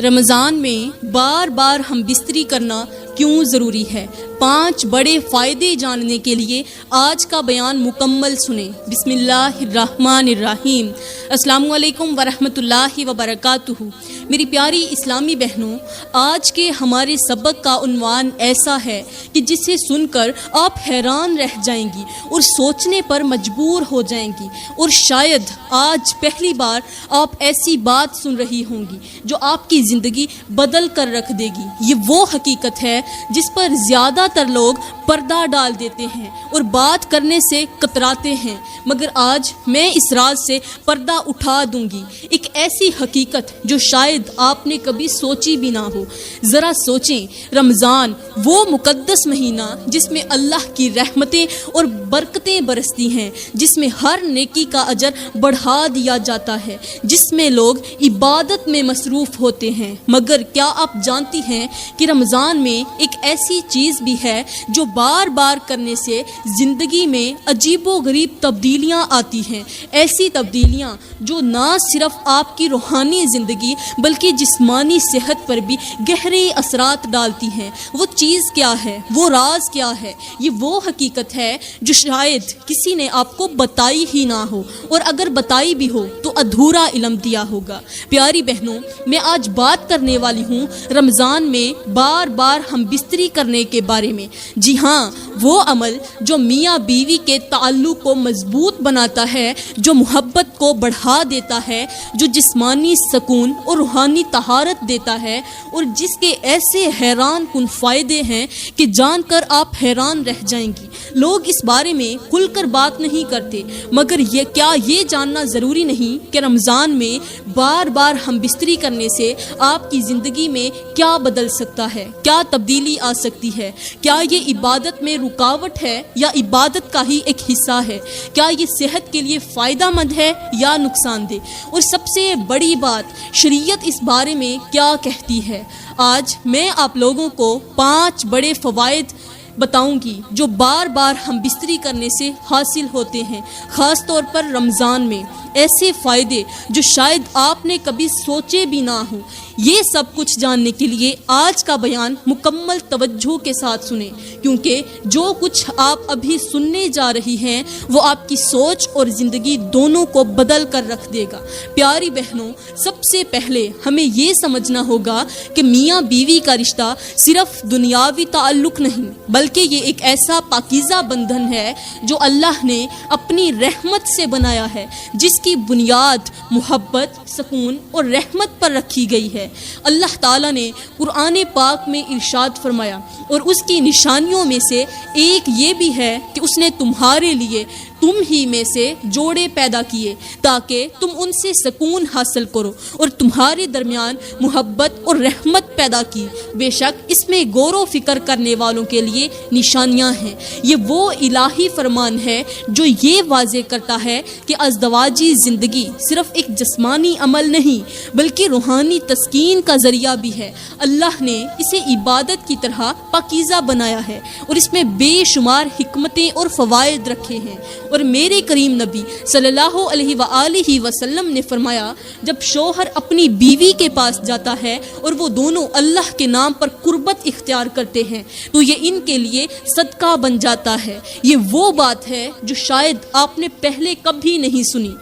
رمضان میں بار بار ہم بستری کرنا کیوں ضروری ہے؟ 5 بڑے فائدے جاننے کے لیے آج کا بیان مکمل سنیں۔ بسم اللہ الرحمن الرحیم۔ السلام علیکم ورحمۃ اللہ وبرکاتہ۔ میری پیاری اسلامی بہنوں، آج کے ہمارے سبق کا عنوان ایسا ہے کہ جسے سن کر آپ حیران رہ جائیں گی اور سوچنے پر مجبور ہو جائیں گی، اور شاید آج پہلی بار آپ ایسی بات سن رہی ہوں گی جو آپ کی زندگی بدل کر رکھ دے گی۔ یہ وہ حقیقت ہے جس پر زیادہ تر لوگ پردہ ڈال دیتے ہیں اور بات کرنے سے کتراتے ہیں، مگر آج میں اس راز سے پردہ اٹھا دوں گی۔ ایک ایسی حقیقت جو شاید آپ نے کبھی سوچی بھی نہ ہو۔ ذرا سوچیں، رمضان وہ مقدس مہینہ جس میں اللہ کی رحمتیں اور برکتیں برستی ہیں، جس میں ہر نیکی کا اجر بڑھا دیا جاتا ہے، جس میں لوگ عبادت میں مصروف ہوتے ہیں۔ مگر کیا آپ جانتی ہیں کہ رمضان میں ایک ایسی چیز بھی ہے جو بار بار کرنے سے زندگی میں عجیب و غریب تبدیلیاں آتی ہیں، ایسی تبدیلیاں جو نہ صرف آپ کی روحانی زندگی بلکہ جسمانی صحت پر بھی گہرے اثرات ڈالتی ہیں۔ وہ چیز کیا ہے؟ وہ راز کیا ہے؟ یہ وہ حقیقت ہے جو شاید کسی نے آپ کو بتائی ہی نہ ہو، اور اگر بتائی بھی ہو تو ادھورا علم دیا ہوگا۔ پیاری بہنوں، میں آج بات کرنے والی ہوں رمضان میں بار بار ہم بستری کرنے کے بارے میں۔ جی ہاں، وہ عمل جو میاں بیوی کے تعلق کو مضبوط بناتا ہے، جو محبت کو بڑھا دیتا ہے، جو جسمانی سکون اور روحانی طہارت دیتا ہے، اور جس کے ایسے حیران کن فائدے ہیں کہ جان کر آپ حیران رہ جائیں گی۔ لوگ اس بارے میں کھل کر بات نہیں کرتے، مگر کیا یہ جاننا ضروری نہیں کہ رمضان میں بار بار ہم بستری کرنے سے آپ کی زندگی میں کیا بدل سکتا ہے، کیا تبدیلی آ سکتی ہے؟ کیا یہ عبادت میں رکاوٹ ہے یا عبادت کا ہی ایک حصہ ہے؟ کیا یہ صحت کے لیے فائدہ مند ہے یا نقصان دہ؟ اور سب سے بڑی بات، شریعت اس بارے میں کیا کہتی ہے؟ آج میں آپ لوگوں کو 5 بڑے فوائد بتاؤں گی جو بار بار ہم بستری کرنے سے حاصل ہوتے ہیں، خاص طور پر رمضان میں۔ ایسے فائدے جو شاید آپ نے کبھی سوچے بھی نہ ہوں۔ یہ سب کچھ جاننے کے لیے آج کا بیان مکمل توجہ کے ساتھ سنیں، کیونکہ جو کچھ آپ ابھی سننے جا رہی ہیں وہ آپ کی سوچ اور زندگی دونوں کو بدل کر رکھ دے گا۔ پیاری بہنوں، سب سے پہلے ہمیں یہ سمجھنا ہوگا کہ میاں بیوی کا رشتہ صرف دنیاوی تعلق نہیں، بلکہ یہ ایک ایسا پاکیزہ بندھن ہے جو اللہ نے اپنی رحمت سے بنایا ہے، جس کی بنیاد محبت، سکون اور رحمت پر رکھی گئی ہے۔ اللہ تعالیٰ نے قرآن پاک میں ارشاد فرمایا، اور اس کی نشانیوں میں سے ایک یہ بھی ہے کہ اس نے تمہارے لیے تم ہی میں سے جوڑے پیدا کیے تاکہ تم ان سے سکون حاصل کرو، اور تمہارے درمیان محبت اور رحمت پیدا کی۔ بے شک اس میں غور و فکر کرنے والوں کے لیے نشانیاں ہیں۔ یہ وہ الہی فرمان ہے جو یہ واضح کرتا ہے کہ ازدواجی زندگی صرف ایک جسمانی عمل نہیں بلکہ روحانی تسکین کا ذریعہ بھی ہے۔ اللہ نے اسے عبادت کی طرح پاکیزہ بنایا ہے، اور اس میں بے شمار حکمتیں اور فوائد رکھے ہیں۔ اور میرے کریم نبی صلی اللہ علیہ وآلہ وسلم نے فرمایا، جب شوہر اپنی بیوی کے پاس جاتا ہے اور وہ دونوں اللہ کے نام پر قربت اختیار کرتے ہیں تو یہ ان کے لیے صدقہ بن جاتا ہے۔ یہ وہ بات ہے جو شاید آپ نے پہلے کبھی نہیں سنی۔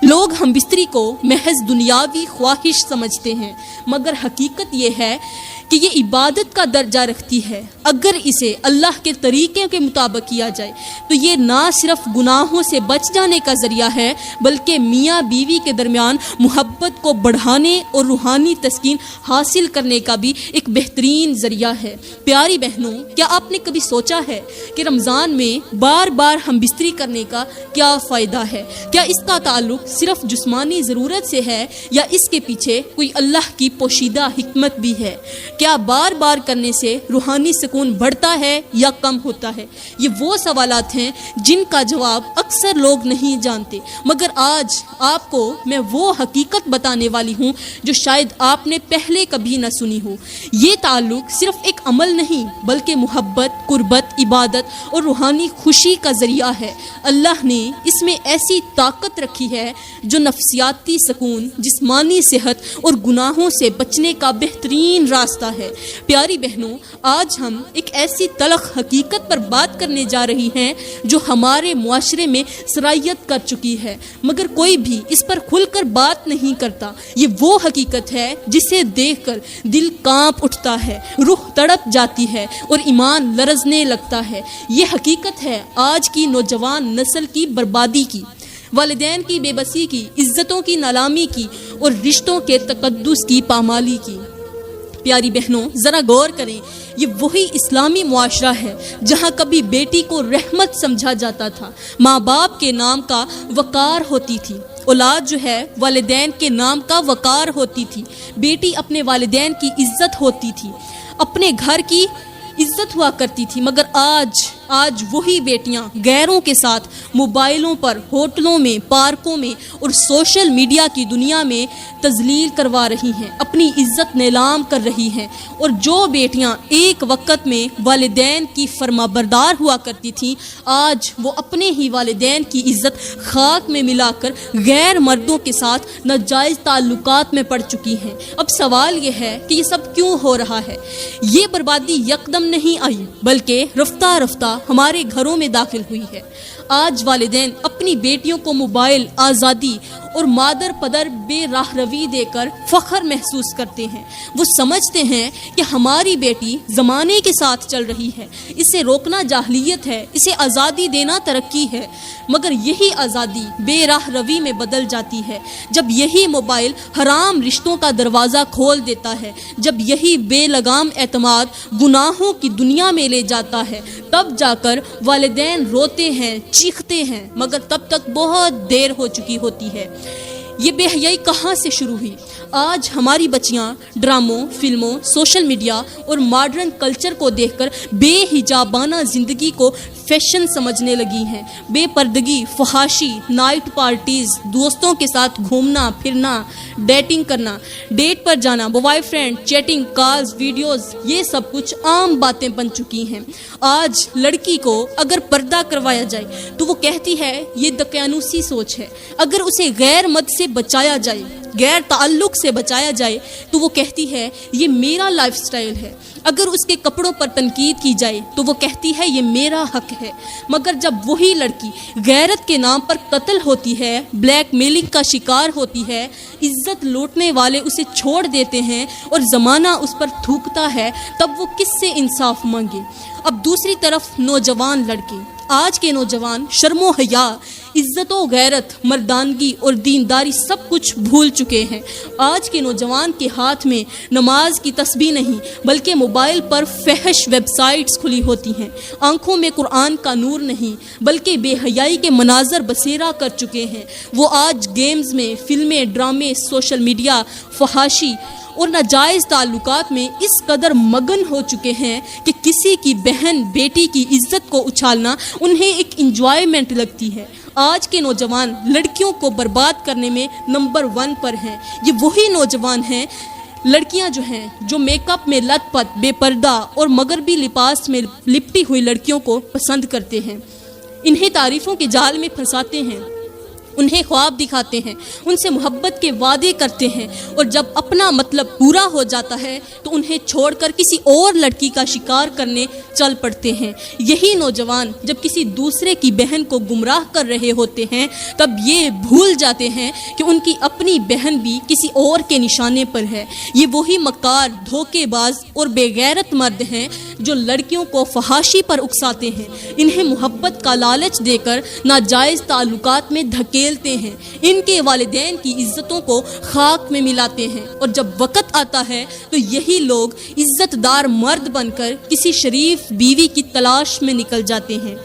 لوگ ہم بستری کو محض دنیاوی خواہش سمجھتے ہیں، مگر حقیقت یہ ہے کہ یہ عبادت کا درجہ رکھتی ہے۔ اگر اسے اللہ کے طریقے کے مطابق کیا جائے تو یہ نہ صرف گناہوں سے بچ جانے کا ذریعہ ہے بلکہ میاں بیوی کے درمیان محبت کو بڑھانے اور روحانی تسکین حاصل کرنے کا بھی ایک بہترین ذریعہ ہے۔ پیاری بہنوں، کیا آپ نے کبھی سوچا ہے کہ رمضان میں بار بار ہم بستری کرنے کا کیا فائدہ ہے؟ کیا اس کا تعلق صرف جسمانی ضرورت سے ہے یا اس کے پیچھے کوئی اللہ کی پوشیدہ حکمت بھی ہے؟ کیا بار بار کرنے سے روحانی سکون بڑھتا ہے یا کم ہوتا ہے؟ یہ وہ سوالات ہیں جن کا جواب اکثر لوگ نہیں جانتے، مگر آج آپ کو میں وہ حقیقت بتانے والی ہوں جو شاید آپ نے پہلے کبھی نہ سنی ہو۔ یہ تعلق صرف ایک عمل نہیں بلکہ محبت، قربت، عبادت اور روحانی خوشی کا ذریعہ ہے۔ اللہ نے اس میں ایسی طاقت رکھی ہے جو نفسیاتی سکون، جسمانی صحت اور گناہوں سے بچنے کا بہترین راستہ ہے۔ پیاری بہنوں، آج ہم ایک ایسی تلخ حقیقت پر بات کرنے جا رہی ہیں جو ہمارے معاشرے میں سرایت کر چکی ہے، مگر کوئی بھی اس پر کھل کر بات نہیں کرتا۔ یہ وہ حقیقت ہے جسے دیکھ کر دل کانپ اٹھتا ہے، روح تڑپ جاتی ہے اور ایمان لرزنے لگتا ہے۔ یہ حقیقت ہے آج کی نوجوان نسل کی بربادی کی، والدین کی بے بسی کی، عزتوں کی نیلامی کی اور رشتوں کے تقدس کی پامالی کی۔ پیاری بہنوں، ذرا غور کریں، یہ وہی اسلامی معاشرہ ہے جہاں کبھی بیٹی کو رحمت سمجھا جاتا تھا، ماں باپ کے نام کا وقار ہوتی تھی، اولاد جو ہے والدین کے نام کا وقار ہوتی تھی، بیٹی اپنے والدین کی عزت ہوتی تھی، اپنے گھر کی عزت ہوا کرتی تھی۔ مگر آج وہی بیٹیاں غیروں کے ساتھ موبائلوں پر، ہوٹلوں میں، پارکوں میں اور سوشل میڈیا کی دنیا میں تذلیل کروا رہی ہیں، اپنی عزت نیلام کر رہی ہیں۔ اور جو بیٹیاں ایک وقت میں والدین کی فرما بردار ہوا کرتی تھیں، آج وہ اپنے ہی والدین کی عزت خاک میں ملا کر غیر مردوں کے ساتھ ناجائز تعلقات میں پڑ چکی ہیں۔ اب سوال یہ ہے کہ یہ سب کیوں ہو رہا ہے؟ یہ بربادی یکدم نہیں آئی، بلکہ رفتہ رفتہ ہمارے گھروں میں داخل ہوئی ہے۔ آج والدین اپنی بیٹیوں کو موبائل، آزادی اور مادر پدر بے راہ روی دے کر فخر محسوس کرتے ہیں۔ وہ سمجھتے ہیں کہ ہماری بیٹی زمانے کے ساتھ چل رہی ہے، اسے روکنا جاہلیت ہے، اسے آزادی دینا ترقی ہے۔ مگر یہی آزادی بے راہ روی میں بدل جاتی ہے جب یہی موبائل حرام رشتوں کا دروازہ کھول دیتا ہے، جب یہی بے لگام اعتماد گناہوں کی دنیا میں لے جاتا ہے۔ تب جا کر والدین روتے ہیں، چیختے ہیں، مگر تب تک بہت دیر ہو چکی ہوتی ہے۔ یہ بے حیائی کہاں سے شروع ہوئی؟ آج ہماری بچیاں ڈراموں، فلموں، سوشل میڈیا اور ماڈرن کلچر کو دیکھ کر بے حجابانہ زندگی کو فیشن سمجھنے لگی ہیں۔ بے پردگی، فحاشی، نائٹ پارٹیز، دوستوں کے ساتھ گھومنا پھرنا، ڈیٹنگ کرنا، ڈیٹ پر جانا، boy friend, chatting, calls, videos, یہ سب کچھ عام باتیں بن چکی ہیں۔ آج لڑکی کو اگر پردہ کروایا جائے تو وہ کہتی ہے یہ دقیانوسی سوچ ہے، اگر اسے غیر مرد سے بچایا جائے، غیر تعلق سے بچایا جائے تو وہ کہتی ہے یہ میرا لائف سٹائل ہے، اگر اس کے کپڑوں پر تنقید کی جائے تو وہ کہتی ہے یہ میرا حق ہے۔ مگر جب وہی لڑکی غیرت کے نام پر قتل ہوتی ہے، بلیک میلنگ کا شکار ہوتی ہے، عزت لوٹنے والے اسے چھوڑ دیتے ہیں اور زمانہ اس پر تھوکتا ہے، تب وہ کس سے انصاف مانگے؟ اب دوسری طرف نوجوان لڑکے، آج کے نوجوان شرم و حیا، عزت و غیرت، مردانگی اور دینداری سب کچھ بھول چکے ہیں۔ آج کے نوجوان کے ہاتھ میں نماز کی تسبیح نہیں بلکہ موبائل پر فحش ویب سائٹس کھلی ہوتی ہیں، آنکھوں میں قرآن کا نور نہیں بلکہ بے حیائی کے مناظر بسیرا کر چکے ہیں۔ وہ آج گیمز میں، فلمیں، ڈرامے، سوشل میڈیا، فحاشی اور ناجائز تعلقات میں اس قدر مگن ہو چکے ہیں کہ کسی کی بہن بیٹی کی عزت کو اچھالنا انہیں ایک انجوائمنٹ لگتی ہے۔ آج کے نوجوان لڑکیوں کو برباد کرنے میں نمبر 1 پر ہیں۔ یہ وہی نوجوان ہیں، لڑکیاں جو ہیں جو میک اپ میں لت پت، بے پردہ اور مغربی لباس میں لپٹی ہوئی لڑکیوں کو پسند کرتے ہیں، انہیں تعریفوں کے جال میں پھنساتے ہیں، انہیں خواب دکھاتے ہیں، ان سے محبت کے وعدے کرتے ہیں، اور جب اپنا مطلب پورا ہو جاتا ہے تو انہیں چھوڑ کر کسی اور لڑکی کا شکار کرنے چل پڑتے ہیں۔ یہی نوجوان جب کسی دوسرے کی بہن کو گمراہ کر رہے ہوتے ہیں تب یہ بھول جاتے ہیں کہ ان کی اپنی بہن بھی کسی اور کے نشانے پر ہے۔ یہ وہی مکار، دھوکے باز اور بے غیرت مرد ہیں جو لڑکیوں کو فحاشی پر اکساتے ہیں، انہیں محبت کا لالچ دے کر ناجائز تعلقات میں دھکیلتے ہیں، ان کے والدین کی عزتوں کو خاک میں ملاتے ہیں، اور جب وقت آتا ہے تو یہی لوگ عزت دار مرد بن کر کسی شریف بیوی کی تلاش میں نکل جاتے ہیں۔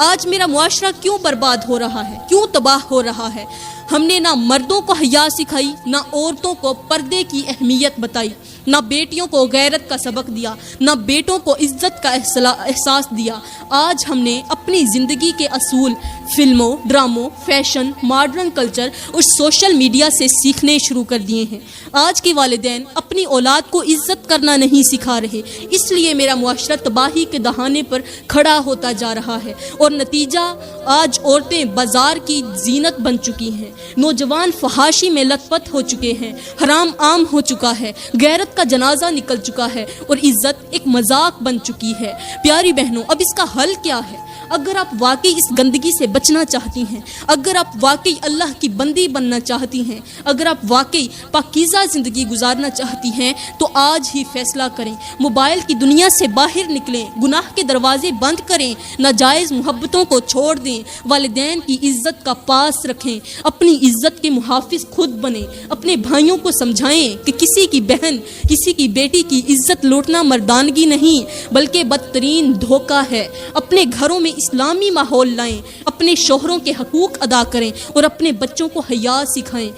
آج میرا معاشرہ کیوں برباد ہو رہا ہے، کیوں تباہ ہو رہا ہے؟ ہم نے نہ مردوں کو حیا سکھائی، نہ عورتوں کو پردے کی اہمیت بتائی، نہ بیٹیوں کو غیرت کا سبق دیا، نہ بیٹوں کو عزت کا احساس دیا۔ آج ہم نے اپنی زندگی کے اصول فلموں، ڈراموں، فیشن، ماڈرن کلچر اور سوشل میڈیا سے سیکھنے شروع کر دیے ہیں۔ آج کے والدین اپنی اولاد کو عزت کرنا نہیں سکھا رہے، اس لیے میرا معاشرہ تباہی کے دہانے پر کھڑا ہوتا جا رہا ہے، اور نتیجہ آج عورتیں بازار کی زینت بن چکی ہیں۔ نوجوان فحاشی میں لت پت ہو چکے ہیں، حرام عام ہو چکا ہے، غیرت کا جنازہ نکل چکا ہے اور عزت ایک مذاق بن چکی ہے۔ پیاری بہنوں، اب اس کا حل کیا ہے؟ اگر آپ واقعی اس گندگی سے بچنا چاہتی ہیں، اگر آپ واقعی اللہ کی بندی بننا چاہتی ہیں، اگر آپ واقعی پاکیزہ زندگی گزارنا چاہتی ہیں تو آج ہی فیصلہ کریں، موبائل کی دنیا سے باہر نکلیں، گناہ کے دروازے بند کریں، ناجائز محبتوں کو چھوڑ دیں، والدین کی عزت کا پاس رکھیں، اپنی عزت کے محافظ خود بنیں، اپنے بھائیوں کو سمجھائیں کہ کسی کی بہن، کسی کی بیٹی کی عزت لوٹنا مردانگی نہیں بلکہ بدترین دھوکہ ہے۔ اپنے گھروں میں اسلامی ماحول لائیں، اپنے شوہروں کے حقوق ادا کریں اور اپنے بچوں کو حیا سکھائیں،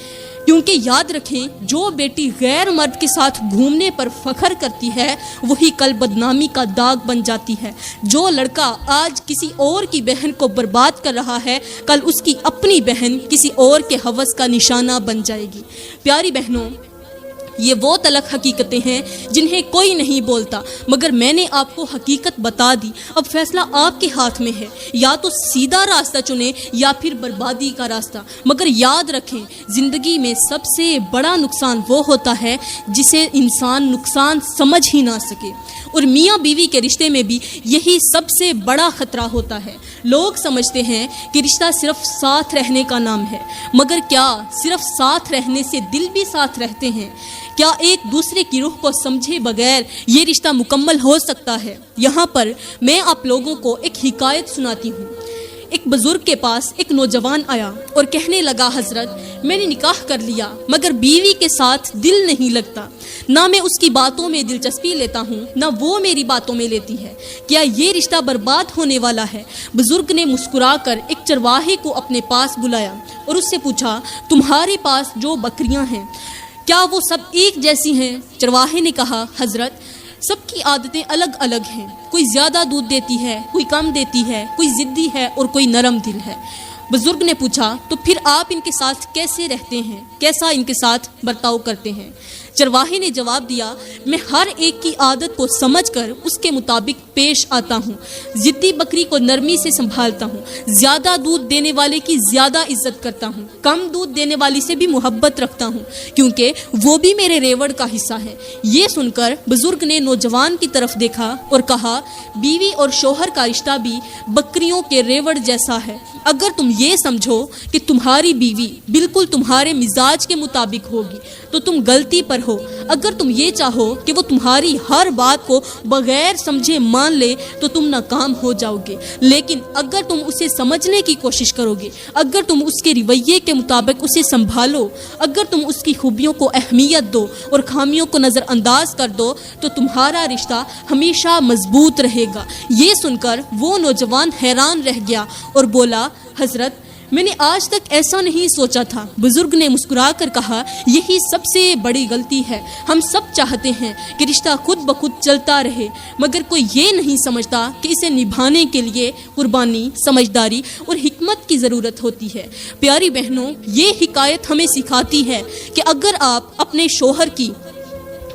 کیونکہ یاد رکھیں جو بیٹی غیر مرد کے ساتھ گھومنے پر فخر کرتی ہے وہی کل بدنامی کا داغ بن جاتی ہے۔ جو لڑکا آج کسی اور کی بہن کو برباد کر رہا ہے کل اس کی اپنی بہن کسی اور کے ہوس کا نشانہ بن جائے گی۔ پیاری بہنوں، یہ وہ تلخ حقیقتیں ہیں جنہیں کوئی نہیں بولتا، مگر میں نے آپ کو حقیقت بتا دی۔ اب فیصلہ آپ کے ہاتھ میں ہے، یا تو سیدھا راستہ چنیں یا پھر بربادی کا راستہ۔ مگر یاد رکھیں، زندگی میں سب سے بڑا نقصان وہ ہوتا ہے جسے انسان نقصان سمجھ ہی نہ سکے، اور میاں بیوی کے رشتے میں بھی یہی سب سے بڑا خطرہ ہوتا ہے۔ لوگ سمجھتے ہیں کہ رشتہ صرف ساتھ رہنے کا نام ہے، مگر کیا صرف ساتھ رہنے سے دل بھی ساتھ رہتے ہیں؟ کیا ایک دوسرے کی روح کو سمجھے بغیر یہ رشتہ مکمل ہو سکتا ہے؟ یہاں پر میں آپ لوگوں کو ایک حکایت سناتی ہوں۔ ایک بزرگ کے پاس ایک نوجوان آیا اور کہنے لگا، حضرت میں نے نکاح کر لیا مگر بیوی کے ساتھ دل نہیں لگتا، نہ میں اس کی باتوں میں دلچسپی لیتا ہوں نہ وہ میری باتوں میں لیتی ہے، کیا یہ رشتہ برباد ہونے والا ہے؟ بزرگ نے مسکرا کر ایک چرواہے کو اپنے پاس بلایا اور اس سے پوچھا، تمہارے پاس جو بکریاں ہیں کیا وہ سب ایک جیسی ہیں؟ چرواہے نے کہا، حضرت سب کی عادتیں الگ الگ ہیں، کوئی زیادہ دودھ دیتی ہے، کوئی کم دیتی ہے، کوئی ضدی ہے اور کوئی نرم دل ہے۔ بزرگ نے پوچھا، تو پھر آپ ان کے ساتھ کیسے رہتے ہیں، کیسا ان کے ساتھ برتاؤ کرتے ہیں؟ چرواہے نے جواب دیا، میں ہر ایک کی عادت کو سمجھ کر اس کے مطابق پیش آتا ہوں، ضدی بکری کو نرمی سے سنبھالتا ہوں، زیادہ دودھ دینے والے کی زیادہ عزت کرتا ہوں، کم دودھ دینے والی سے بھی محبت رکھتا ہوں، کیونکہ وہ بھی میرے ریوڑ کا حصہ ہے۔ یہ سن کر بزرگ نے نوجوان کی طرف دیکھا اور کہا، بیوی اور شوہر کا رشتہ بھی بکریوں کے ریوڑ جیسا ہے۔ اگر تم یہ سمجھو کہ تمہاری بیوی بالکل تمہارے مزاج کے مطابق ہوگی تو تم غلطی پر ہو۔ اگر تم یہ چاہو کہ وہ تمہاری ہر بات کو بغیر سمجھے مان لے تو تم ناکام ہو جاؤ گے، لیکن اگر تم اسے سمجھنے کی کوشش کرو گے، اگر تم اس کے رویے کے مطابق اسے سنبھالو، اگر تم اس کی خوبیوں کو اہمیت دو اور خامیوں کو نظر انداز کر دو تو تمہارا رشتہ ہمیشہ مضبوط رہے گا۔ یہ سن کر وہ نوجوان حیران رہ گیا اور بولا، حضرت میں نے آج تک ایسا نہیں سوچا تھا۔ بزرگ نے مسکرا کر کہا، یہی سب سے بڑی غلطی ہے۔ ہم سب چاہتے ہیں کہ رشتہ خود بخود چلتا رہے، مگر کوئی یہ نہیں سمجھتا کہ اسے نبھانے کے لیے قربانی، سمجھداری اور حکمت کی ضرورت ہوتی ہے۔ پیاری بہنوں، یہ حکایت ہمیں سکھاتی ہے کہ اگر آپ اپنے شوہر کی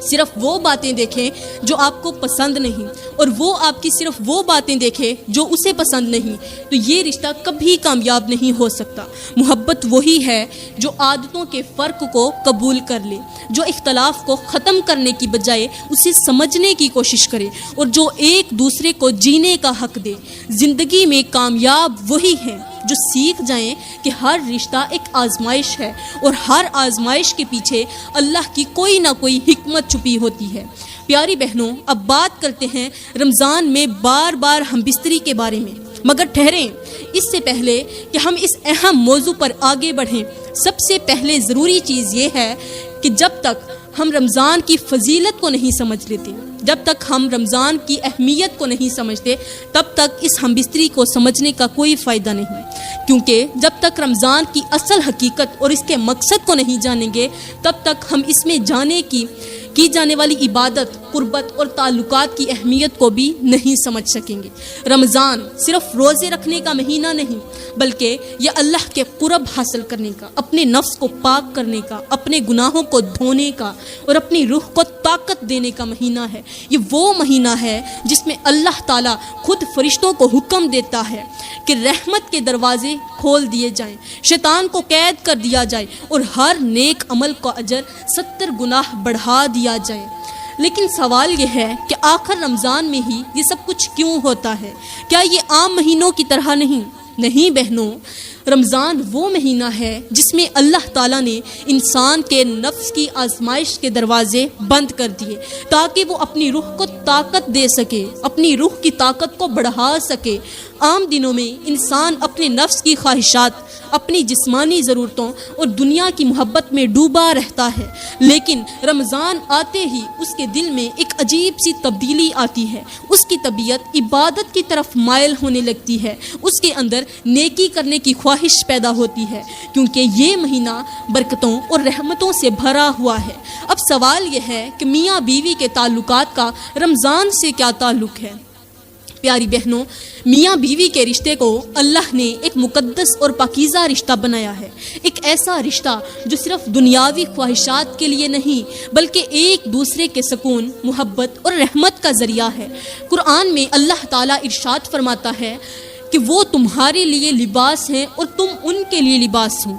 صرف وہ باتیں دیکھیں جو آپ کو پسند نہیں اور وہ آپ کی صرف وہ باتیں دیکھے جو اسے پسند نہیں تو یہ رشتہ کبھی کامیاب نہیں ہو سکتا۔ محبت وہی ہے جو عادتوں کے فرق کو قبول کر لے، جو اختلاف کو ختم کرنے کی بجائے اسے سمجھنے کی کوشش کرے اور جو ایک دوسرے کو جینے کا حق دے۔ زندگی میں کامیاب وہی ہیں جو سیکھ جائیں کہ ہر رشتہ ایک آزمائش ہے اور ہر آزمائش کے پیچھے اللہ کی کوئی نہ کوئی حکمت چھپی ہوتی ہے۔ پیاری بہنوں، اب بات کرتے ہیں رمضان میں بار بار ہم بستری کے بارے میں، مگر ٹھہریں، اس سے پہلے کہ ہم اس اہم موضوع پر آگے بڑھیں، سب سے پہلے ضروری چیز یہ ہے کہ جب تک ہم رمضان کی فضیلت کو نہیں سمجھ لیتے، جب تک ہم رمضان کی اہمیت کو نہیں سمجھتے، تب تک اس ہم بستری کو سمجھنے کا کوئی فائدہ نہیں، کیونکہ جب تک رمضان کی اصل حقیقت اور اس کے مقصد کو نہیں جانیں گے، تب تک ہم اس میں کی جانے والی عبادت قربت اور تعلقات کی اہمیت کو بھی نہیں سمجھ سکیں گے۔ رمضان صرف روزے رکھنے کا مہینہ نہیں، بلکہ یہ اللہ کے قرب حاصل کرنے کا، اپنے نفس کو پاک کرنے کا، اپنے گناہوں کو دھونے کا اور اپنی روح کو طاقت دینے کا مہینہ ہے۔ یہ وہ مہینہ ہے جس میں اللہ تعالیٰ خود فرشتوں کو حکم دیتا ہے کہ رحمت کے دروازے کھول دیے جائیں، شیطان کو قید کر دیا جائے اور ہر نیک عمل کا اجر 70 گنا بڑھا دیا جائے۔ لیکن سوال یہ ہے کہ آخر رمضان میں ہی یہ سب کچھ کیوں ہوتا ہے؟ کیا یہ عام مہینوں کی طرح نہیں بہنوں، رمضان وہ مہینہ ہے جس میں اللہ تعالیٰ نے انسان کے نفس کی آزمائش کے دروازے بند کر دیے تاکہ وہ اپنی روح کو طاقت دے سکے، اپنی روح کی طاقت کو بڑھا سکے۔ عام دنوں میں انسان اپنے نفس کی خواہشات، اپنی جسمانی ضرورتوں اور دنیا کی محبت میں ڈوبا رہتا ہے، لیکن رمضان آتے ہی اس کے دل میں ایک عجیب سی تبدیلی آتی ہے، اس کی طبیعت عبادت کی طرف مائل ہونے لگتی ہے، اس کے اندر نیکی کرنے کی خواہش پیدا ہوتی ہے، کیونکہ یہ مہینہ برکتوں اور رحمتوں سے بھرا ہوا ہے۔ اب سوال یہ ہے کہ میاں بیوی کے تعلقات کا رمضان سے کیا تعلق ہے؟ پیاری بہنوں، میاں بیوی کے رشتے کو اللہ نے ایک مقدس اور پاکیزہ رشتہ بنایا ہے، ایک ایسا رشتہ جو صرف دنیاوی خواہشات کے لیے نہیں بلکہ ایک دوسرے کے سکون، محبت اور رحمت کا ذریعہ ہے۔ قرآن میں اللہ تعالیٰ ارشاد فرماتا ہے کہ وہ تمہارے لیے لباس ہیں اور تم ان کے لیے لباس ہو۔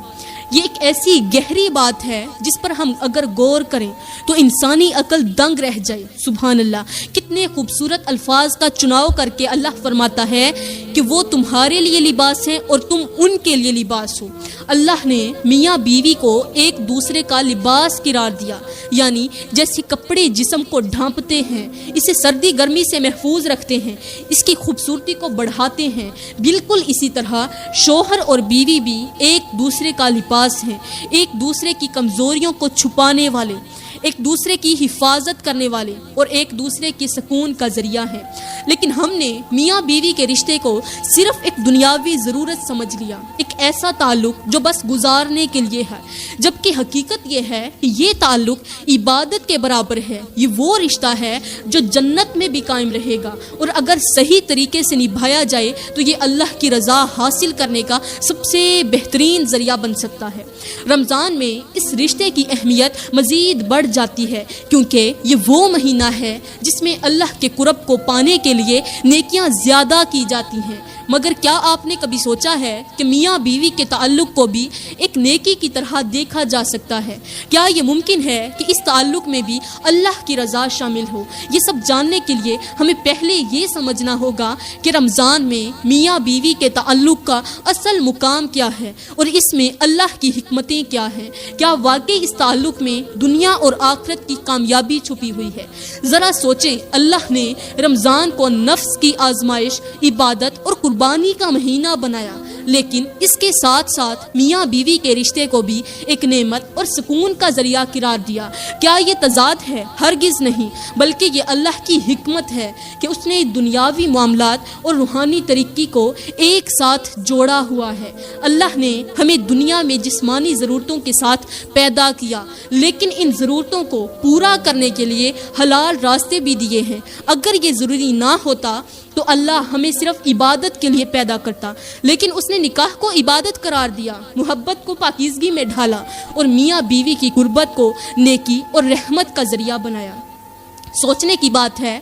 یہ ایک ایسی گہری بات ہے جس پر ہم اگر غور کریں تو انسانی عقل دنگ رہ جائے۔ سبحان اللہ، کتنے خوبصورت الفاظ کا چناؤ کر کے اللہ فرماتا ہے کہ وہ تمہارے لیے لباس ہیں اور تم ان کے لیے لباس ہو۔ اللہ نے میاں بیوی کو ایک دوسرے کا لباس قرار دیا، یعنی جیسے کپڑے جسم کو ڈھانپتے ہیں، اسے سردی گرمی سے محفوظ رکھتے ہیں، اس کی خوبصورتی کو بڑھاتے ہیں، بالکل اسی طرح شوہر اور بیوی بھی ایک دوسرے کا لباس ہیں، ایک دوسرے کی کمزوریوں کو چھپانے والے، ایک دوسرے کی حفاظت کرنے والے اور ایک دوسرے کے سکون کا ذریعہ ہیں۔ لیکن ہم نے میاں بیوی کے رشتے کو صرف ایک دنیاوی ضرورت سمجھ لیا، ایک ایسا تعلق جو بس گزارنے کے لیے ہے، جبکہ حقیقت یہ ہے کہ یہ تعلق عبادت کے برابر ہے۔ یہ وہ رشتہ ہے جو جنت میں بھی قائم رہے گا، اور اگر صحیح طریقے سے نبھایا جائے تو یہ اللہ کی رضا حاصل کرنے کا سب سے بہترین ذریعہ بن سکتا ہے۔ رمضان میں اس رشتے کی اہمیت مزید بڑھ جاتی ہے، کیونکہ یہ وہ مہینہ ہے جس میں اللہ کے قرب کو پانے کے لیے نیکیاں زیادہ کی جاتی ہیں۔ مگر کیا آپ نے کبھی سوچا ہے کہ میاں بیوی کے تعلق کو بھی ایک نیکی کی طرح دیکھا جا سکتا ہے؟ کیا یہ ممکن ہے کہ اس تعلق میں بھی اللہ کی رضا شامل ہو؟ یہ سب جاننے کے لیے ہمیں پہلے یہ سمجھنا ہوگا کہ رمضان میں میاں بیوی کے تعلق کا اصل مقام کیا ہے اور اس میں اللہ کی حکمتیں کیا ہیں۔ کیا واقعی اس تعلق میں دنیا اور آخرت کی کامیابی چھپی ہوئی ہے؟ ذرا سوچیں، اللہ نے رمضان کو نفس کی آزمائش، عبادت اور قربانی کا مہینہ بنایا، لیکن اس کے ساتھ ساتھ میاں بیوی کے رشتے کو بھی ایک نعمت اور سکون کا ذریعہ قرار دیا۔ کیا یہ تضاد ہے؟ ہرگز نہیں، بلکہ یہ اللہ کی حکمت ہے کہ اس نے دنیاوی معاملات اور روحانی ترقی کو ایک ساتھ جوڑا ہوا ہے۔ اللہ نے ہمیں دنیا میں جسمانی ضرورتوں کے ساتھ پیدا کیا، لیکن ان ضرورتوں کو پورا کرنے کے لیے حلال راستے بھی دیے ہیں۔ اگر یہ ضروری نہ ہوتا تو اللہ ہمیں صرف عبادت کے لیے پیدا کرتا، لیکن اس نے نکاح کو عبادت قرار دیا، محبت کو پاکیزگی میں ڈھالا اور میاں بیوی کی قربت کو نیکی اور رحمت کا ذریعہ بنایا۔ سوچنے کی بات ہے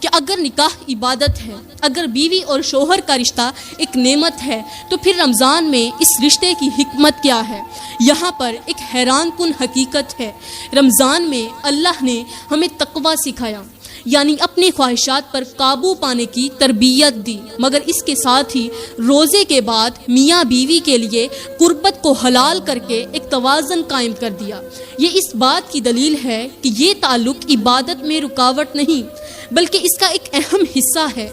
کہ اگر نکاح عبادت ہے، اگر بیوی اور شوہر کا رشتہ ایک نعمت ہے، تو پھر رمضان میں اس رشتے کی حکمت کیا ہے؟ یہاں پر ایک حیران کن حقیقت ہے۔ رمضان میں اللہ نے ہمیں تقویٰ سکھایا، یعنی اپنی خواہشات پر قابو پانے کی تربیت دی، مگر اس کے ساتھ ہی روزے کے بعد میاں بیوی کے لیے قربت کو حلال کر کے ایک توازن قائم کر دیا۔ یہ اس بات کی دلیل ہے کہ یہ تعلق عبادت میں رکاوٹ نہیں بلکہ اس کا ایک اہم حصہ ہے۔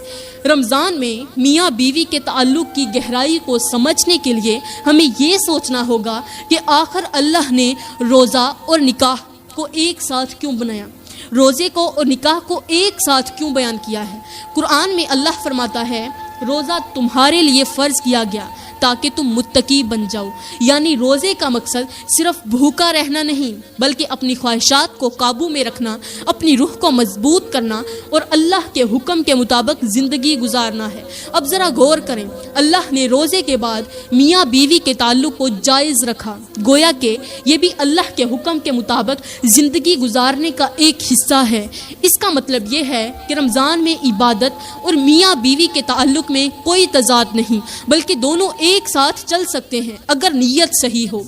رمضان میں میاں بیوی کے تعلق کی گہرائی کو سمجھنے کے لیے ہمیں یہ سوچنا ہوگا کہ آخر اللہ نے روزہ اور نکاح کو ایک ساتھ کیوں بنایا، روزے کو اور نکاح کو ایک ساتھ کیوں بیان کیا ہے۔ قرآن میں اللہ فرماتا ہے، روزہ تمہارے لیے فرض کیا گیا تاکہ تم متقی بن جاؤ۔ یعنی روزے کا مقصد صرف بھوکا رہنا نہیں، بلکہ اپنی خواہشات کو قابو میں رکھنا، اپنی روح کو مضبوط کرنا اور اللہ کے حکم کے مطابق زندگی گزارنا ہے۔ اب ذرا غور کریں، اللہ نے روزے کے بعد میاں بیوی کے تعلق کو جائز رکھا، گویا کہ یہ بھی اللہ کے حکم کے مطابق زندگی گزارنے کا ایک حصہ ہے۔ اس کا مطلب یہ ہے کہ رمضان میں عبادت اور میاں بیوی کے تعلق میں کوئی تضاد نہیں، بلکہ دونوں ایک ساتھ چل سکتے ہیں اگر نیت صحیح ہو،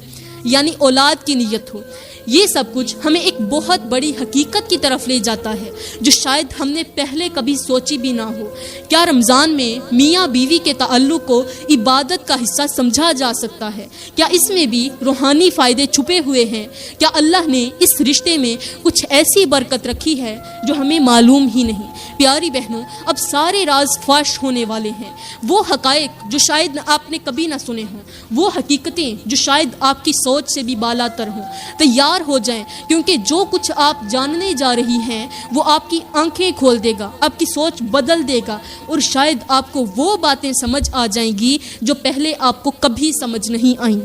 یعنی اولاد کی نیت ہو۔ یہ سب کچھ ہمیں ایک بہت بڑی حقیقت کی طرف لے جاتا ہے جو شاید ہم نے پہلے کبھی سوچی بھی نہ ہو۔ کیا رمضان میں میاں بیوی کے تعلق کو عبادت کا حصہ سمجھا جا سکتا ہے؟ کیا اس میں بھی روحانی فائدے چھپے ہوئے ہیں؟ کیا اللہ نے اس رشتے میں کچھ ایسی برکت رکھی ہے جو ہمیں معلوم ہی نہیں؟ پیاری بہنوں، اب سارے راز فاش ہونے والے ہیں، وہ حقائق جو شاید آپ نے کبھی نہ سنے ہوں، وہ حقیقتیں جو شاید آپ کی سوچ سے بھی بالا تر ہوں۔ تیار ہو جائیں، کیونکہ جو کچھ آپ جاننے جا رہی ہیں وہ آپ کی آنکھیں کھول دے گا، آپ کی سوچ بدل دے گا، اور شاید آپ کو وہ باتیں سمجھ آ جائیں گی جو پہلے آپ کو کبھی سمجھ نہیں آئیں۔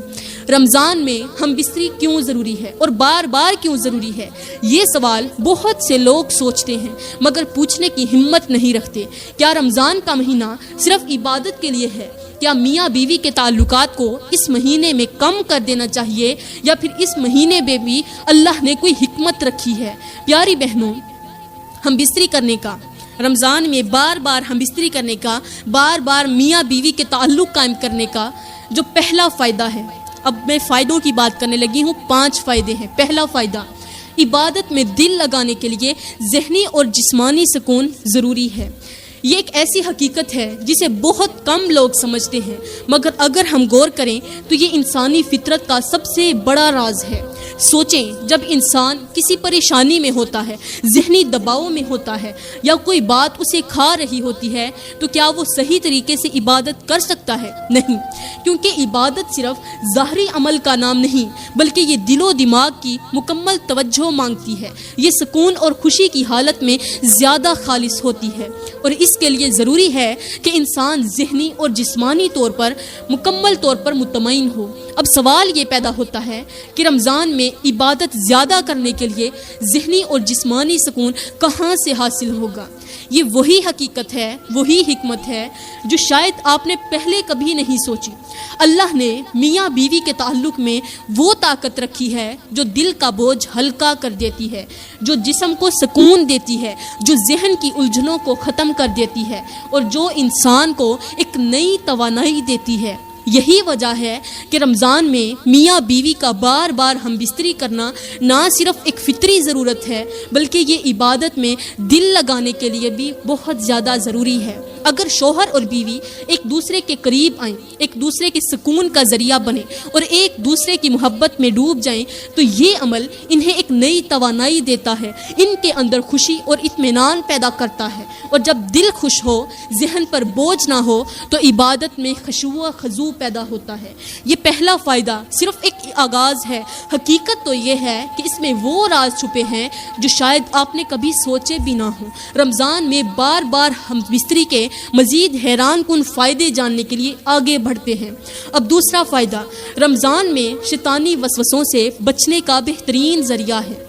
رمضان میں ہم بستری کیوں ضروری ہے اور بار بار کیوں ضروری ہے؟ یہ سوال بہت سے لوگ سوچتے ہیں مگر پوچھنے کی ہمت نہیں رکھتے۔ کیا رمضان کا مہینہ صرف عبادت کے لیے ہے؟ کیا میاں بیوی کے تعلقات کو اس مہینے میں کم کر دینا چاہیے، یا پھر اس مہینے میں بھی اللہ نے کوئی حکمت رکھی ہے؟ پیاری بہنوں، ہم بستری کرنے کا، رمضان میں بار بار ہم بستری کرنے کا، بار بار میاں بیوی کے تعلق قائم کرنے کا جو پہلا فائدہ ہے، اب میں فائدوں کی بات کرنے لگی ہوں، 5 فائدے ہیں۔ پہلا فائدہ، عبادت میں دل لگانے کے لیے ذہنی اور جسمانی سکون ضروری ہے۔ یہ ایک ایسی حقیقت ہے جسے بہت کم لوگ سمجھتے ہیں، مگر اگر ہم غور کریں تو یہ انسانی فطرت کا سب سے بڑا راز ہے۔ سوچیں، جب انسان کسی پریشانی میں ہوتا ہے، ذہنی دباؤ میں ہوتا ہے، یا کوئی بات اسے کھا رہی ہوتی ہے، تو کیا وہ صحیح طریقے سے عبادت کر سکتا ہے؟ نہیں، کیونکہ عبادت صرف ظاہری عمل کا نام نہیں، بلکہ یہ دل و دماغ کی مکمل توجہ مانگتی ہے۔ یہ سکون اور خوشی کی حالت میں زیادہ خالص ہوتی ہے، اور اس کے لیے ضروری ہے کہ انسان ذہنی اور جسمانی طور پر مکمل طور پر مطمئن ہو۔ اب سوال یہ پیدا ہوتا ہے کہ رمضان میں عبادت زیادہ کرنے کے لیے ذہنی اور جسمانی سکون کہاں سے حاصل ہوگا؟ یہ وہی حقیقت ہے، وہی حکمت ہے جو شاید آپ نے پہلے کبھی نہیں سوچی۔ اللہ نے میاں بیوی کے تعلق میں وہ طاقت رکھی ہے جو دل کا بوجھ ہلکا کر دیتی ہے، جو جسم کو سکون دیتی ہے، جو ذہن کی الجھنوں کو ختم کر دیتی ہے، اور جو انسان کو ایک نئی توانائی دیتی ہے۔ یہی وجہ ہے کہ رمضان میں میاں بیوی کا بار بار ہم بستری کرنا نہ صرف ایک فطری ضرورت ہے، بلکہ یہ عبادت میں دل لگانے کے لیے بھی بہت زیادہ ضروری ہے۔ اگر شوہر اور بیوی ایک دوسرے کے قریب آئیں، ایک دوسرے کے سکون کا ذریعہ بنے اور ایک دوسرے کی محبت میں ڈوب جائیں، تو یہ عمل انہیں ایک نئی توانائی دیتا ہے، ان کے اندر خوشی اور اطمینان پیدا کرتا ہے، اور جب دل خوش ہو، ذہن پر بوجھ نہ ہو، تو عبادت میں خشوع و خضوع پیدا ہوتا ہے۔ یہ پہلا فائدہ صرف ایک آغاز ہے، حقیقت تو یہ ہے کہ اس میں وہ راز چھپے ہیں جو شاید آپ نے کبھی سوچے بھی نہ ہوں۔ رمضان میں بار بار ہم بستری کے مزید حیران کن فائدے جاننے کے لیے آگے بڑھتے ہیں۔ اب دوسرا فائدہ، رمضان میں شیطانی وسوسوں سے بچنے کا بہترین ذریعہ ہے۔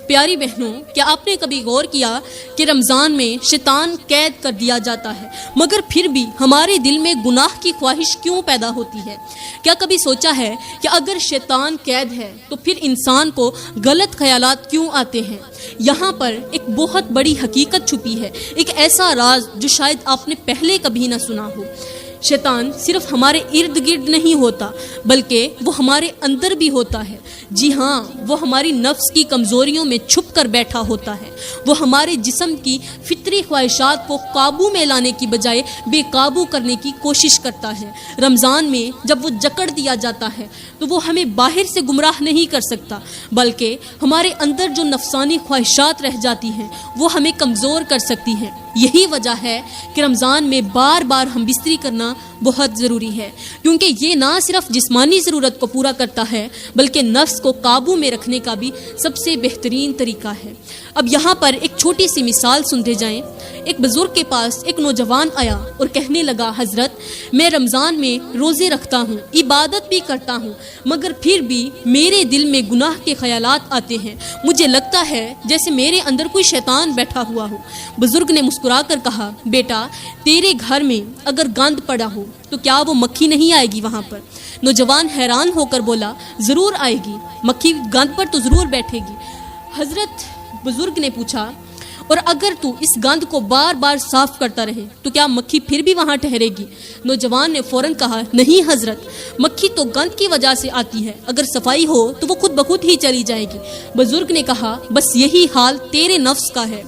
پیاری بہنوں، کیا آپ نے کبھی غور کیا کہ رمضان میں شیطان قید کر دیا جاتا ہے، مگر پھر بھی ہمارے دل میں گناہ کی خواہش کیوں پیدا ہوتی ہے؟ کیا کبھی سوچا ہے کہ اگر شیطان قید ہے تو پھر انسان کو غلط خیالات کیوں آتے ہیں؟ یہاں پر ایک بہت بڑی حقیقت چھپی ہے، ایک ایسا راز جو شاید آپ نے پہلے کبھی نہ سنا ہو۔ شیطان صرف ہمارے ارد گرد نہیں ہوتا، بلکہ وہ ہمارے اندر بھی ہوتا ہے۔ جی ہاں، وہ ہماری نفس کی کمزوریوں میں چھپ کر بیٹھا ہوتا ہے۔ وہ ہمارے جسم کی فطری خواہشات کو قابو میں لانے کی بجائے بے قابو کرنے کی کوشش کرتا ہے۔ رمضان میں جب وہ جکڑ دیا جاتا ہے تو وہ ہمیں باہر سے گمراہ نہیں کر سکتا، بلکہ ہمارے اندر جو نفسانی خواہشات رہ جاتی ہیں وہ ہمیں کمزور کر سکتی ہیں۔ یہی وجہ ہے کہ رمضان میں بار بار ہم بستری کرنا بہت ضروری ہے، کیونکہ یہ نہ صرف جسمانی ضرورت کو پورا کرتا ہے بلکہ نفس کو قابو میں رکھنے کا بھی سب سے بہترین طریقہ ہے۔ اب یہاں پر ایک چھوٹی سی مثال سنتے جائیں۔ ایک بزرگ کے پاس ایک نوجوان آیا اور کہنے لگا، حضرت میں رمضان میں روزے رکھتا ہوں، عبادت بھی کرتا ہوں، مگر پھر بھی میرے دل میں گناہ کے خیالات آتے ہیں، مجھے لگتا ہے جیسے میرے اندر کوئی شیطان بیٹھا ہوا ہو۔ بزرگ نے مسکرا کر کہا، بیٹا تیرے گھر میں اگر گند پڑا ہو تو کیا وہ مکھی نہیں آئے گی وہاں پر؟ نوجوان حیران ہو کر بولا، ضرور آئے گی، مکھی گند پر تو ضرور بیٹھے گی۔ حضرت بزرگ نے پوچھا، اور اگر تو اس گند کو بار بار صاف کرتا رہے تو کیا مکھی پھر بھی وہاں ٹھہرے گی؟ نوجوان نے فوراً کہا، نہیں حضرت، مکھی تو گند کی وجہ سے آتی ہے، اگر صفائی ہو تو وہ خود بخود ہی چلی جائے گی۔ بزرگ نے کہا، بس یہی حال تیرے نفس کا ہے۔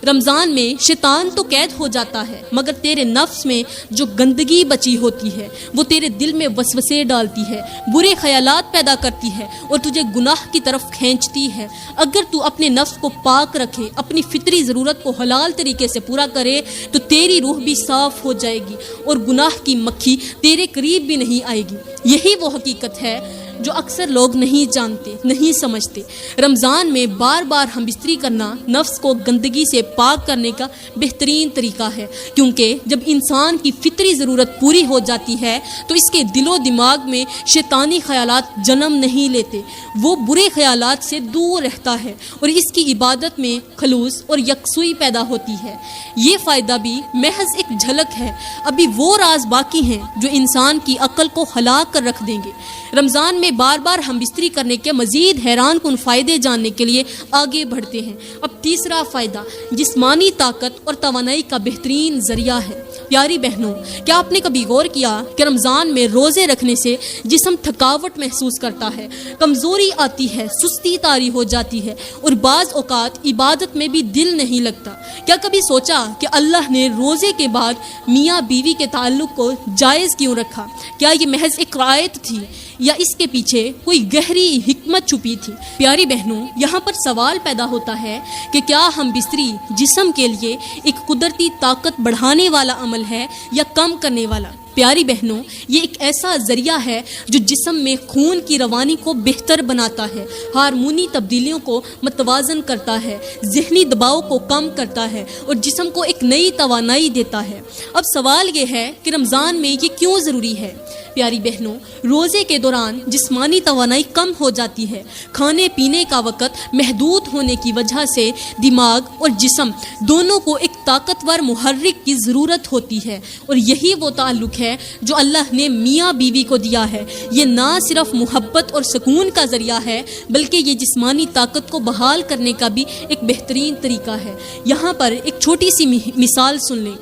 رمضان میں شیطان تو قید ہو جاتا ہے، مگر تیرے نفس میں جو گندگی بچی ہوتی ہے وہ تیرے دل میں وسوسے ڈالتی ہے، برے خیالات پیدا کرتی ہے اور تجھے گناہ کی طرف کھینچتی ہے۔ اگر تو اپنے نفس کو پاک رکھے، اپنی فطری ضرورت کو حلال طریقے سے پورا کرے تو تیری روح بھی صاف ہو جائے گی اور گناہ کی مکھی تیرے قریب بھی نہیں آئے گی۔ یہی وہ حقیقت ہے جو اکثر لوگ نہیں جانتے، نہیں سمجھتے۔ رمضان میں بار بار ہم بستری کرنا نفس کو گندگی سے پاک کرنے کا بہترین طریقہ ہے، کیونکہ جب انسان کی فطری ضرورت پوری ہو جاتی ہے تو اس کے دل و دماغ میں شیطانی خیالات جنم نہیں لیتے، وہ برے خیالات سے دور رہتا ہے اور اس کی عبادت میں خلوص اور یکسوئی پیدا ہوتی ہے۔ یہ فائدہ بھی محض ایک جھلک ہے، ابھی وہ راز باقی ہیں جو انسان کی عقل کو ہلاک کر رکھ دیں گے۔ رمضان میں بار بار ہم بستری کرنے کے مزید حیران کن فائدے جاننے کے لیے آگے بڑھتے ہیں۔ اب تیسرا فائدہ جسمانی طاقت اور توانائی کا بہترین ذریعہ ہے۔ پیاری بہنوں، کیا آپ نے کبھی غور کیا کہ رمضان میں روزے رکھنے سے جسم تھکاوٹ محسوس کرتا ہے، کمزوری آتی ہے، سستی طاری ہو جاتی ہے اور بعض اوقات عبادت میں بھی دل نہیں لگتا؟ کیا کبھی سوچا کہ اللہ نے روزے کے بعد میاں بیوی کے تعلق کو جائز کیوں رکھا؟ کیا یہ محض ایک رعایت تھی یا اس کے پیچھے کوئی گہری حکمت چھپی تھی؟ پیاری بہنوں، یہاں پر سوال پیدا ہوتا ہے کہ کیا ہم بستری جسم کے لیے ایک قدرتی طاقت بڑھانے والا عمل ہے یا کم کرنے والا؟ پیاری بہنوں، یہ ایک ایسا ذریعہ ہے جو جسم میں خون کی روانی کو بہتر بناتا ہے، ہارمونی تبدیلیوں کو متوازن کرتا ہے، ذہنی دباؤ کو کم کرتا ہے اور جسم کو ایک نئی توانائی دیتا ہے۔ اب سوال یہ ہے کہ رمضان میں یہ کیوں ضروری ہے؟ پیاری بہنوں، روزے کے دوران جسمانی توانائی کم ہو جاتی ہے، کھانے پینے کا وقت محدود ہونے کی وجہ سے دماغ اور جسم دونوں کو ایک طاقتور محرک کی ضرورت ہوتی ہے، اور یہی وہ تعلق ہے جو اللہ نے میاں بیوی کو دیا ہے۔ یہ نہ صرف محبت اور سکون کا ذریعہ ہے بلکہ یہ جسمانی طاقت کو بحال کرنے کا بھی ایک بہترین طریقہ ہے۔ یہاں پر ایک چھوٹی سی مثال سن لیں۔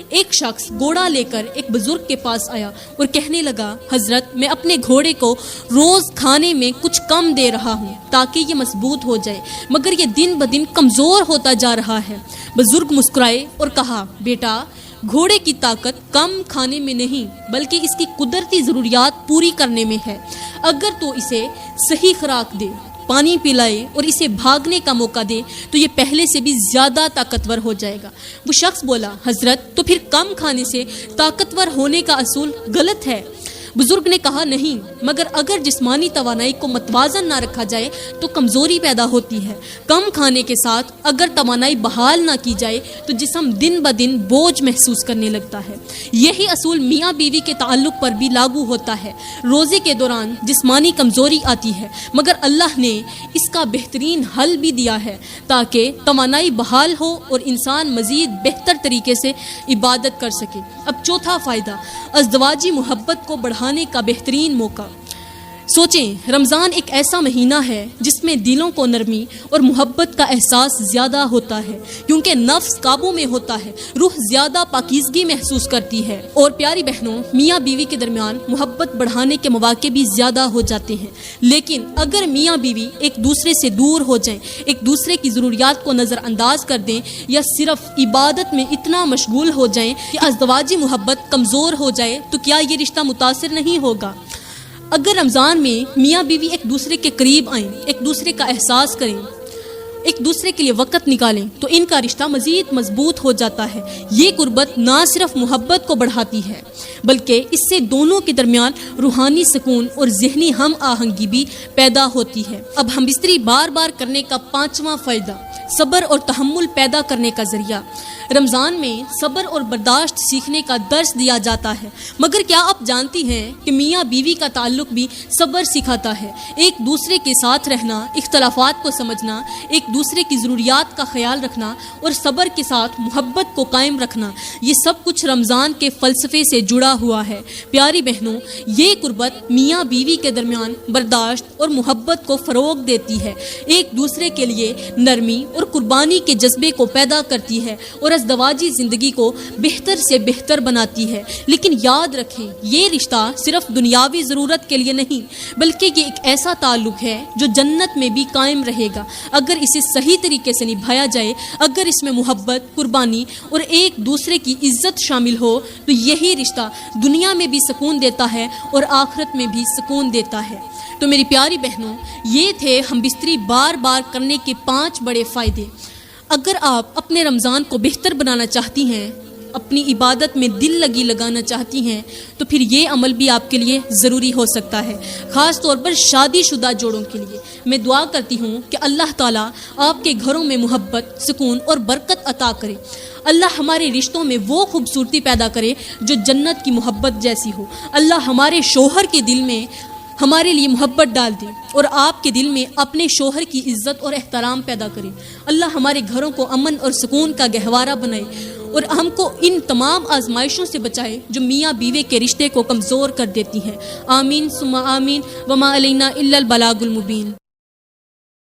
ایک شخص گھوڑا لے کر ایک بزرگ کے پاس آیا اور کہنے لگا، حضرت میں اپنے گھوڑے کو روز کھانے میں کچھ کم دے رہا ہوں تاکہ یہ مضبوط ہو جائے، مگر یہ دن بدن کمزور ہوتا جا رہا ہے۔ بزرگ مسکرائے اور کہا، بیٹا گھوڑے کی طاقت کم کھانے میں نہیں بلکہ اس کی قدرتی ضروریات پوری کرنے میں ہے۔ اگر تو اسے صحیح خوراک دے، پانی پلائے اور اسے بھاگنے کا موقع دے تو یہ پہلے سے بھی زیادہ طاقتور ہو جائے گا۔ وہ شخص بولا، حضرت تو پھر کم کھانے سے طاقتور ہونے کا اصول غلط ہے۔ بزرگ نے کہا، نہیں، مگر اگر جسمانی توانائی کو متوازن نہ رکھا جائے تو کمزوری پیدا ہوتی ہے۔ کم کھانے کے ساتھ اگر توانائی بحال نہ کی جائے تو جسم دن بدن بوجھ محسوس کرنے لگتا ہے۔ یہی اصول میاں بیوی کے تعلق پر بھی لاگو ہوتا ہے۔ روزے کے دوران جسمانی کمزوری آتی ہے، مگر اللہ نے اس کا بہترین حل بھی دیا ہے تاکہ توانائی بحال ہو اور انسان مزید بہتر طریقے سے عبادت کر سکے۔ اب چوتھا فائدہ، ازدواجی محبت کو بڑھانے کا بہترین موقع۔ سوچیں، رمضان ایک ایسا مہینہ ہے جس میں دلوں کو نرمی اور محبت کا احساس زیادہ ہوتا ہے، کیونکہ نفس قابو میں ہوتا ہے، روح زیادہ پاکیزگی محسوس کرتی ہے، اور پیاری بہنوں، میاں بیوی کے درمیان محبت بڑھانے کے مواقع بھی زیادہ ہو جاتے ہیں۔ لیکن اگر میاں بیوی ایک دوسرے سے دور ہو جائیں، ایک دوسرے کی ضروریات کو نظر انداز کر دیں یا صرف عبادت میں اتنا مشغول ہو جائیں کہ ازدواجی محبت کمزور ہو جائے تو کیا یہ رشتہ متاثر نہیں ہوگا؟ اگر رمضان میں میاں بیوی ایک دوسرے کے قریب آئیں، ایک دوسرے کا احساس کریں ایک دوسرے کے لیے وقت نکالیں تو ان کا رشتہ مزید مضبوط ہو جاتا ہے۔ یہ قربت نہ صرف محبت کو بڑھاتی ہے بلکہ اس سے دونوں کے درمیان روحانی سکون اور ذہنی ہم آہنگی بھی پیدا ہوتی ہے۔ اب ہم بستری بار بار کرنے کا 5واں فائدہ، صبر اور تحمل پیدا کرنے کا ذریعہ۔ رمضان میں صبر اور برداشت سیکھنے کا درس دیا جاتا ہے، مگر کیا آپ جانتی ہیں کہ میاں بیوی کا تعلق بھی صبر سکھاتا ہے؟ ایک دوسرے کے ساتھ رہنا، اختلافات کو سمجھنا، ایک دوسرے کی ضروریات کا خیال رکھنا اور صبر کے ساتھ محبت کو قائم رکھنا، یہ سب کچھ رمضان کے فلسفے سے جڑا ہوا ہے۔ پیاری بہنوں، یہ قربت میاں بیوی کے درمیان برداشت اور محبت کو فروغ دیتی ہے، ایک دوسرے کے لیے نرمی اور قربانی کے جذبے کو پیدا کرتی ہے اور ازدواجی زندگی کو بہتر سے بہتر بناتی ہے۔ لیکن یاد رکھیں، یہ رشتہ صرف دنیاوی ضرورت کے لیے نہیں بلکہ یہ ایک ایسا تعلق ہے جو جنت میں بھی قائم رہے گا اگر اسے صحیح طریقے سے نبھایا جائے۔ اگر اس میں محبت، قربانی اور ایک دوسرے کی عزت شامل ہو تو یہی رشتہ دنیا میں بھی سکون دیتا ہے اور آخرت میں بھی سکون دیتا ہے۔ تو میری پیاری بہنوں، یہ تھے ہم بستری بار بار کرنے کے 5 بڑے فائدے۔ اگر آپ اپنے رمضان کو بہتر بنانا چاہتی ہیں، اپنی عبادت میں دل لگی لگانا چاہتی ہیں، تو پھر یہ عمل بھی آپ کے لیے ضروری ہو سکتا ہے، خاص طور پر شادی شدہ جوڑوں کے لیے۔ میں دعا کرتی ہوں کہ اللہ تعالیٰ آپ کے گھروں میں محبت، سکون اور برکت عطا کرے۔ اللہ ہمارے رشتوں میں وہ خوبصورتی پیدا کرے جو جنت کی محبت جیسی ہو۔ اللہ ہمارے شوہر کے دل میں ہمارے لیے محبت ڈال دے اور آپ کے دل میں اپنے شوہر کی عزت اور احترام پیدا کرے۔ اللہ ہمارے گھروں کو امن اور سکون کا گہوارہ بنائے اور ہم کو ان تمام آزمائشوں سے بچائے جو میاں بیوی کے رشتے کو کمزور کر دیتی ہیں۔ آمین ثم آمین، وما علینا الا البلاغ المبین۔